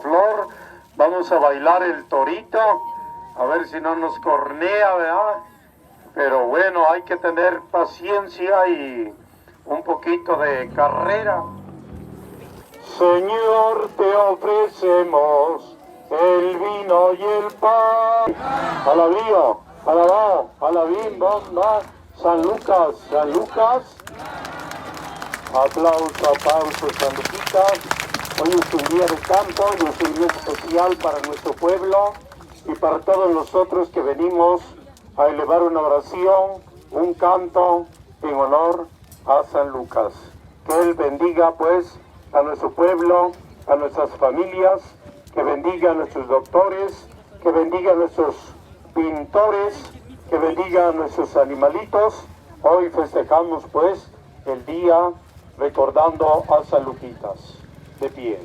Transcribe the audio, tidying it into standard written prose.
flor. Vamos a bailar el torito, a ver si no nos cornea, ¿verdad? Pero bueno, hay que tener paciencia y un poquito de carrera. Señor, te ofrecemos el vino y el pan. Alabío, alabao, alabim, bomba, San Lucas, San Lucas. Aplauso, aplauso, San Luquitas. Hoy es un día de campo y es un día especial para nuestro pueblo y para todos nosotros que venimos a elevar una oración, un canto en honor a San Lucas. Que Él bendiga pues a nuestro pueblo, a nuestras familias, que bendiga a nuestros doctores, que bendiga a nuestros pintores, que bendiga a nuestros animalitos. Hoy festejamos pues el día recordando a San Luquitas. De pie.